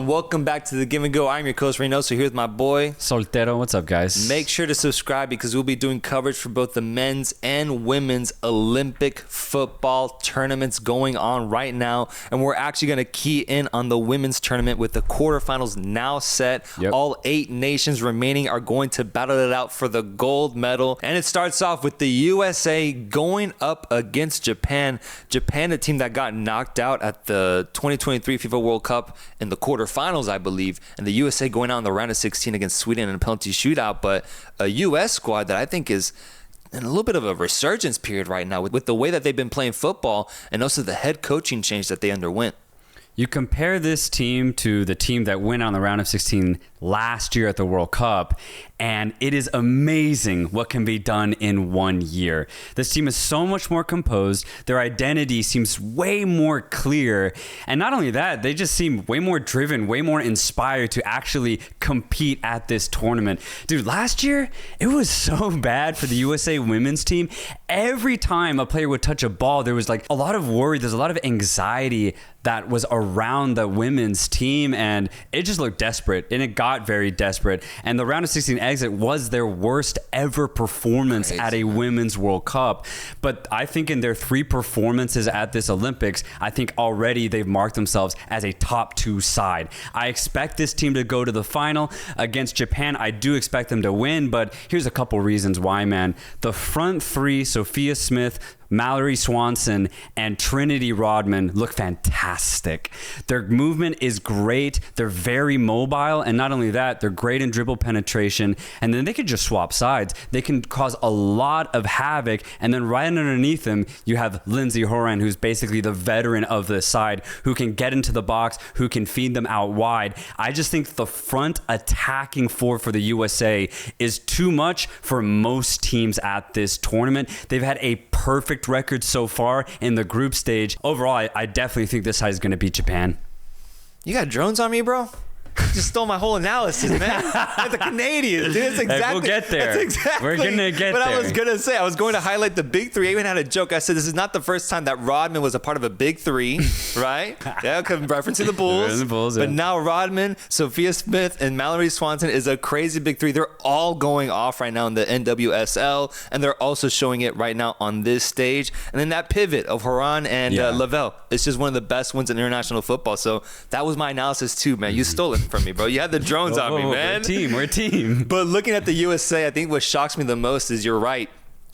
welcome back to the Give and Go. I'm your coach Reynoso, here with my boy Soltero. What's up, guys? Make sure to subscribe because we'll be doing coverage for both the men's and women's Olympic football tournaments going on right now. And we're actually going to key in on the women's tournament with the quarterfinals now set. Yep. All 8 nations remaining are going to battle it out for the gold medal. And it starts off with the USA going up against Japan. Japan, a team that got knocked out at the 2023 FIFA World Cup in the quarterfinals, I believe, and the USA going out in the round of 16 against Sweden in a penalty shootout. But a US squad that I think is in a little bit of a resurgence period right now with the way that they've been playing football and also the head coaching change that they underwent. You compare this team to the team that went on the round of 16 last year at the World Cup, and it is amazing what can be done in 1 year. This team is so much more composed. Their identity seems way more clear. And not only that, they just seem way more driven, way more inspired to actually compete at this tournament. Dude, last year, it was so bad for the USA women's team. Every time a player would touch a ball, there was like a lot of worry. There's a lot of anxiety that was around the women's team, and it just looked desperate, and it got very desperate. And the round of 16 exit was their worst ever performance at a women's World Cup. But I think in their 3 performances at this Olympics, I think already they've marked themselves as a top 2 side. I expect this team to go to the final against Japan. I do expect them to win, but here's a couple reasons why, man. The front 3, Sophia Smith, Mallory Swanson, and Trinity Rodman look fantastic. Their movement is great. They're very mobile. And not only that, they're great in dribble penetration. And then they can just swap sides. They can cause a lot of havoc. And then right underneath them, you have Lindsay Horan, who's basically the veteran of the side, who can get into the box, who can feed them out wide. I just think the front attacking for the USA is too much for most teams at this tournament. They've had a perfect record so far in the group stage. Overall, I definitely think this side is going to beat Japan. You got drones on me, bro? You just stole my whole analysis, man. Like the Canadians, dude. It's exactly. Hey, we'll get there. That's exactly. We're gonna get but there. I was gonna say, I was going to highlight the big 3. I even had a joke. I said this is not the first time that Rodman was a part of a big 3, right? Yeah, referencing the Bulls. The Bulls, but yeah. now Rodman, Sophia Smith, and Mallory Swanson is a crazy big 3. They're all going off right now in the NWSL, and they're also showing it right now on this stage. And then that pivot of Horan and Lavelle, it's just one of the best ones in international football. So that was my analysis too, man. You stole it from me, bro. You had the drones on me, man. We're a team. But looking at the USA, I think what shocks me the most is you're right.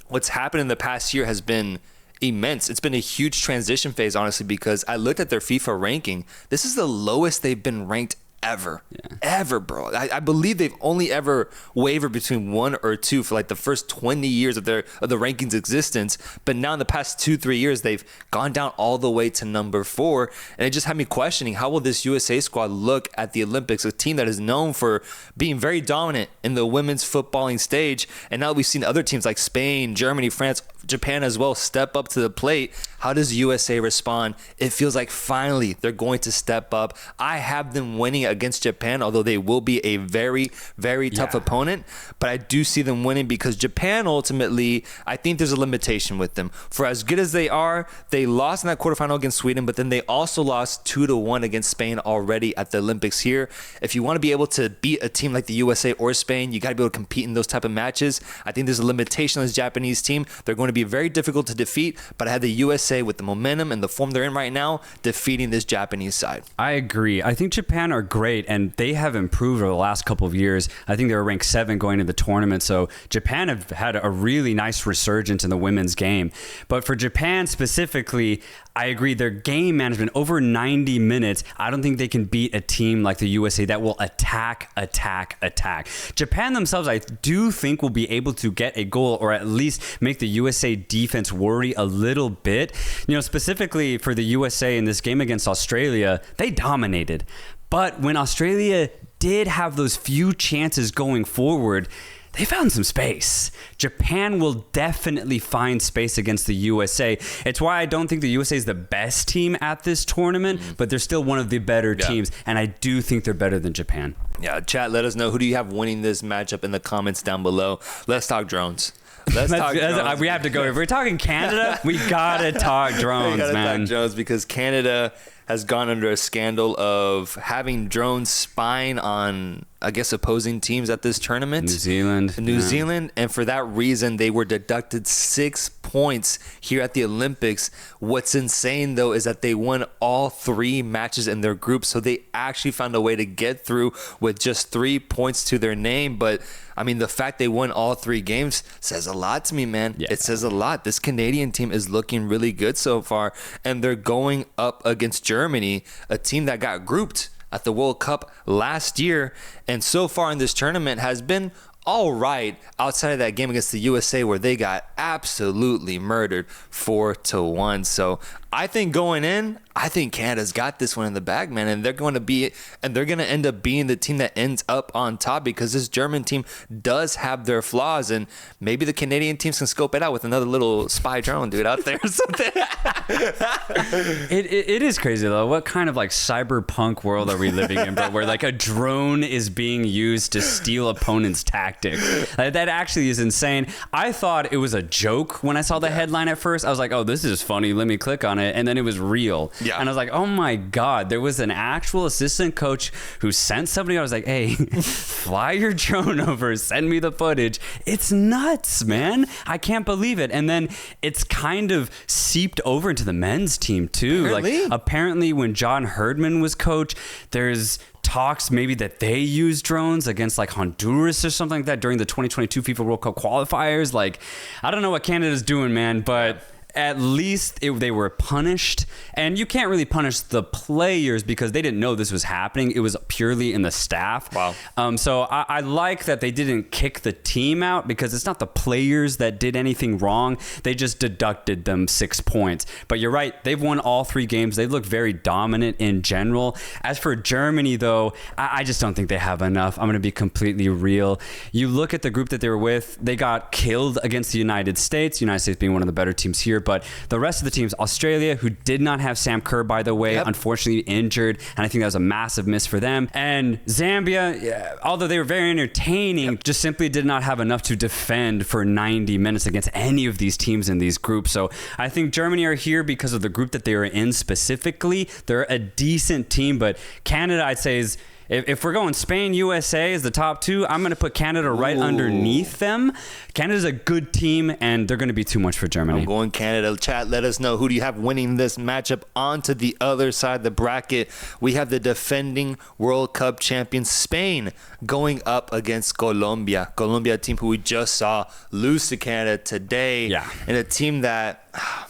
What's happened in the past year has been immense. It's been a huge transition phase, honestly, because I looked at their FIFA ranking. This is the lowest they've been ranked ever, bro. I believe they've only ever wavered between 1 or 2 for like the first 20 years of the rankings existence. But now in the past 2-3 years, they've gone down all the way to number 4. And it just had me questioning, how will this USA squad look at the Olympics, a team that is known for being very dominant in the women's footballing stage. And now we've seen other teams like Spain, Germany, France, Japan as well step up to the plate. How does USA respond? It feels like finally they're going to step up. I have them winning against Japan, although they will be a very, very tough opponent. But I do see them winning because Japan ultimately, I think there's a limitation with them. For as good as they are, they lost in that quarterfinal against Sweden, but then they also lost 2-1 against Spain already at the Olympics here. If you want to be able to beat a team like the USA or Spain, you got to be able to compete in those type of matches. I think there's a limitation on this Japanese team. They're going to be very difficult to defeat, but I had the USA with the momentum and the form they're in right now defeating this Japanese side. I agree. I think Japan are great, and they have improved over the last couple of years. I think they were ranked 7 going into the tournament, so Japan have had a really nice resurgence in the women's game. But for Japan specifically, I agree. Their game management, over 90 minutes, I don't think they can beat a team like the USA that will attack. Japan themselves, I do think, will be able to get a goal or at least make the USA defense worry a little bit. You know, specifically for the USA in this game against Australia, they dominated. But when Australia did have those few chances going forward, they found some space. Japan will definitely find space against the USA. It's why I don't think the USA is the best team at this tournament, but they're still one of the better teams, and I do think they're better than Japan. Yeah, chat, let us know. Who do you have winning this matchup in the comments down below? Let's talk drones. Let's talk drones. We have to go. If we're talking Canada, we gotta talk drones, we gotta man. talk drones because Canada has gone under a scandal of having drones spying on, I guess, opposing teams at this tournament. New Zealand. And for that reason, they were deducted 6 points here at the Olympics. What's insane, though, is that they won all 3 matches in their group. So they actually found a way to get through with just 3 points to their name. But I mean, the fact they won all 3 games says a lot to me, man. Yeah. It says a lot. This Canadian team is looking really good so far, and they're going up against Germany, a team that got grouped at the World Cup last year, and so far in this tournament has been all right outside of that game against the USA where they got absolutely murdered 4-1. So I think going in, I think Canada's got this one in the bag, man, and they're going to end up being the team that ends up on top because this German team does have their flaws, and maybe the Canadian teams can scope it out with another little spy drone dude out there or something. It is crazy though. What kind of like cyberpunk world are we living in, bro? Where like a drone is being used to steal opponents' tactics. That actually is insane. I thought it was a joke when I saw the headline at first. I was like, oh, this is funny. Let me click on it. And then it was real. Yeah. And I was like, oh my God, there was an actual assistant coach who sent somebody. I was like, hey, fly your drone over, send me the footage. It's nuts, man. I can't believe it. And then it's kind of seeped over into the men's team too. Apparently when John Herdman was coach, there's talks maybe that they use drones against like Honduras or something like that during the 2022 FIFA World Cup qualifiers. Like, I don't know what Canada's doing, man, but at least they were punished. And you can't really punish the players because they didn't know this was happening. It was purely in the staff. Wow. So I like that they didn't kick the team out because it's not the players that did anything wrong. They just deducted them 6 points. But you're right. They've won all 3 games. They look very dominant in general. As for Germany, though, I just don't think they have enough. I'm going to be completely real. You look at the group that they were with. They got killed against the United States being one of the better teams here. But the rest of the teams, Australia, who did not have Sam Kerr, by the way, unfortunately injured, and I think that was a massive miss for them. And Zambia, although they were very entertaining, just simply did not have enough to defend for 90 minutes against any of these teams in these groups. So I think Germany are here because of the group that they were in specifically. They're a decent team, but Canada, I'd say, is... If we're going Spain, USA as the top 2, I'm going to put Canada right underneath them. Canada's a good team, and they're going to be too much for Germany. I'm going Canada. Chat, let us know. Who do you have winning this matchup? On to the other side of the bracket. We have the defending World Cup champion Spain going up against Colombia. Colombia, a team who we just saw lose to Canada today. Yeah. And a team that,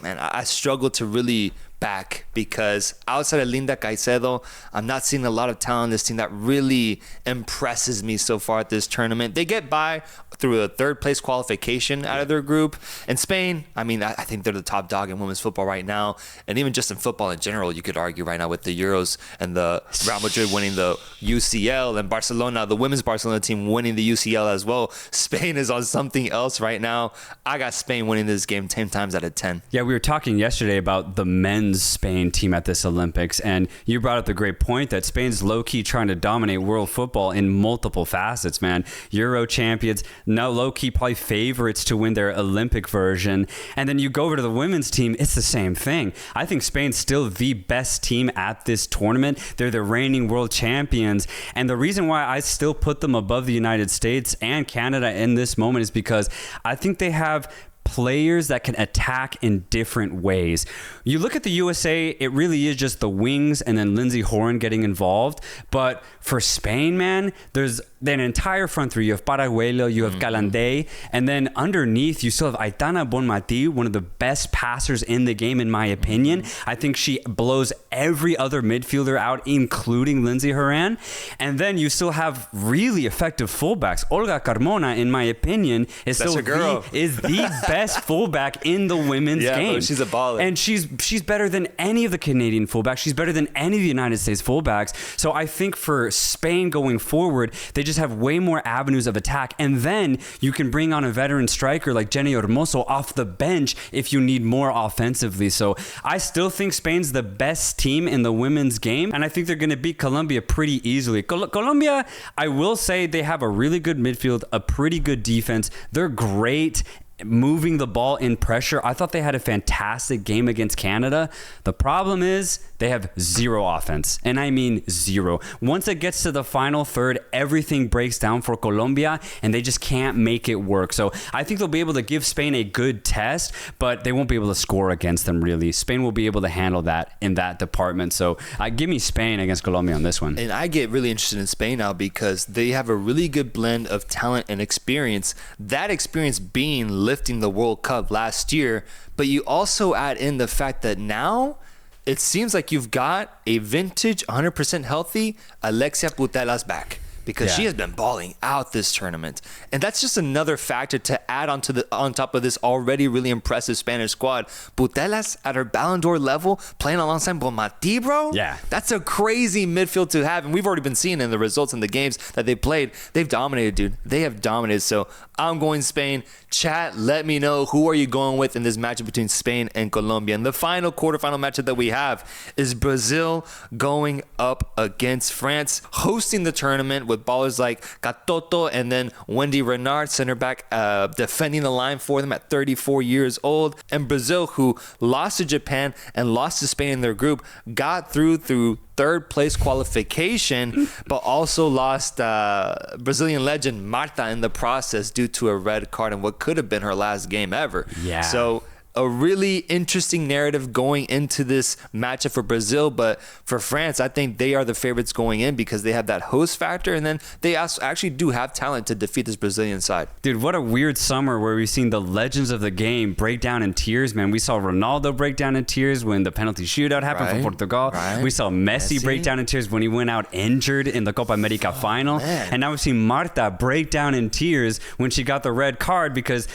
I struggle to really back because outside of Linda Caicedo, I'm not seeing a lot of talent in this team that really impresses me so far at this tournament. They get by through a 3rd place qualification out of their group. And Spain, I think they're the top dog in women's football right now. And even just in football in general, you could argue right now with the Euros and the Real Madrid winning the UCL and Barcelona, the women's Barcelona team winning the UCL as well. Spain is on something else right now. I got Spain winning this game 10 times out of 10. Yeah, we were talking yesterday about the men's Spain team at this Olympics, and you brought up the great point that Spain's low-key trying to dominate world football in multiple facets, man. Euro champions, now low-key probably favorites to win their Olympic version, and then you go over to the women's team, it's the same thing. I think Spain's still the best team at this tournament. They're the reigning world champions, and the reason why I still put them above the United States and Canada in this moment is because I think they have players that can attack in different ways. You look at the USA, it really is just the wings and then Lindsey Horan getting involved. But for Spain, man, there's an entire front 3. You have Paraguelo, you have Galandé, and then underneath you still have Aitana Bonmatí, one of the best passers in the game, in my opinion. I think she blows every other midfielder out, including Lindsey Horan. And then you still have really effective fullbacks. Olga Carmona, in my opinion, is the best fullback in the women's game. Bro, she's a baller. And she's better than any of the Canadian fullbacks. She's better than any of the United States fullbacks. So I think for Spain going forward, they just have way more avenues of attack. And then you can bring on a veteran striker like Jenny Hermoso off the bench if you need more offensively. So I still think Spain's the best team in the women's game. And I think they're going to beat Colombia pretty easily. Colombia, I will say they have a really good midfield, a pretty good defense. They're great moving the ball in pressure. I thought they had a fantastic game against Canada. The problem is they have zero offense. And I mean zero. Once it gets to the final third, everything breaks down for Colombia and they just can't make it work. So I think they'll be able to give Spain a good test, but they won't be able to score against them really. Spain will be able to handle that in that department. So give me Spain against Colombia on this one. And I get really interested in Spain now because they have a really good blend of talent and experience. That experience being lifting the World Cup last year, but you also add in the fact that now it seems like you've got a vintage, 100% healthy Alexia Putellas back because she has been balling out this tournament. And that's just another factor to add on top of this already really impressive Spanish squad. Putellas at her Ballon d'Or level playing alongside Bonmatí, bro. Yeah. That's a crazy midfield to have. And we've already been seeing in the results in the games that they played. They've dominated, dude. They have dominated. So I'm going Spain. Chat, let me know who are you going with in this matchup between Spain and Colombia. And the final quarterfinal matchup that we have is Brazil going up against France, hosting the tournament with ballers like Catoto and then Wendy Renard, center back, defending the line for them at 34 years old. And Brazil, who lost to Japan and lost to Spain in their group, got through third place qualification, but also lost Brazilian legend Marta in the process due to a red card in what could have been her last game ever. Yeah. So a really interesting narrative going into this matchup for Brazil, but for France, I think they are the favorites going in because they have that host factor, and then they also actually do have talent to defeat this Brazilian side. Dude, what a weird summer where we've seen the legends of the game break down in tears, man. We saw Ronaldo break down in tears when the penalty shootout happened for Portugal. Right. We saw Messi break down in tears when he went out injured in the Copa America final. Man. And now we've seen Marta break down in tears when she got the red card because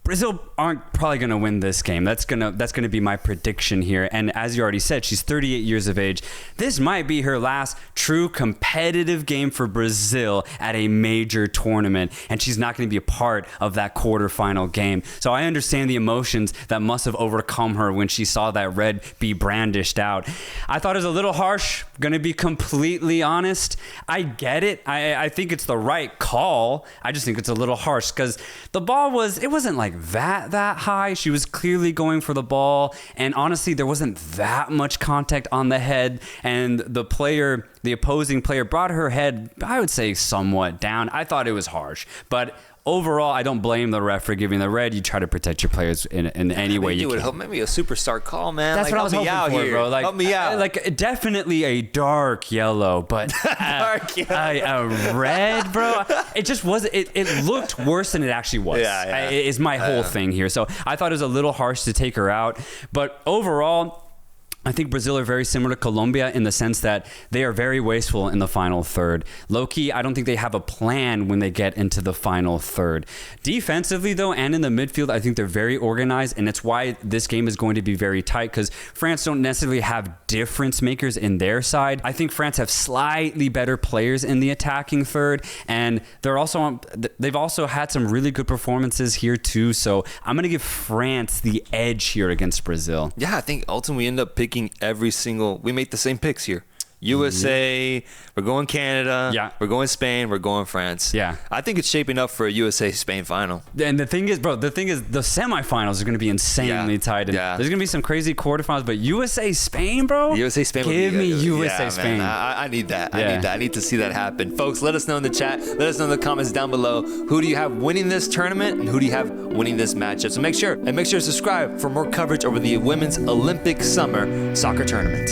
Brazil aren't probably going to win this game. That's gonna be my prediction here. And as you already said, she's 38 years of age. This might be her last true competitive game for Brazil at a major tournament, and she's not going to be a part of that quarterfinal game. So I understand the emotions that must have overcome her when she saw that red be brandished out. I thought it was a little harsh, going to be completely honest. I get it. I think it's the right call. I just think it's a little harsh because the ball wasn't like that high. She was clearly going for the ball, and honestly there wasn't that much contact on the head, and the opposing player brought her head, I would say, somewhat down. I thought it was harsh, but overall, I don't blame the ref for giving the red. You try to protect your players in any way you can. Maybe a superstar call, man. That's what I was hoping for, bro. Help me out. Like definitely a dark yellow, but dark yellow. A red, bro. It just wasn't. It looked worse than it actually was. Yeah. Is my whole thing here. So I thought it was a little harsh to take her out, but overall, I think Brazil are very similar to Colombia in the sense that they are very wasteful in the final third. Low-key, I don't think they have a plan when they get into the final third. Defensively, though, and in the midfield, I think they're very organized, and it's why this game is going to be very tight because France don't necessarily have difference makers in their side. I think France have slightly better players in the attacking third, and they've also had some really good performances here too. So I'm going to give France the edge here against Brazil. Yeah, I think ultimately we end up picking we make the same picks here. USA, we're going Canada, we're going Spain, we're going France. Yeah. I think it's shaping up for a USA-Spain final. And the thing is, the semifinals are going to be insanely tight. And there's going to be some crazy quarterfinals, but USA-Spain, bro? USA-Spain. Give me USA-Spain. I need that. I need to see that happen. Folks, let us know in the chat. Let us know in the comments down below. Who do you have winning this tournament and who do you have winning this matchup? So make sure to subscribe for more coverage over the Women's Olympic Summer Soccer Tournament.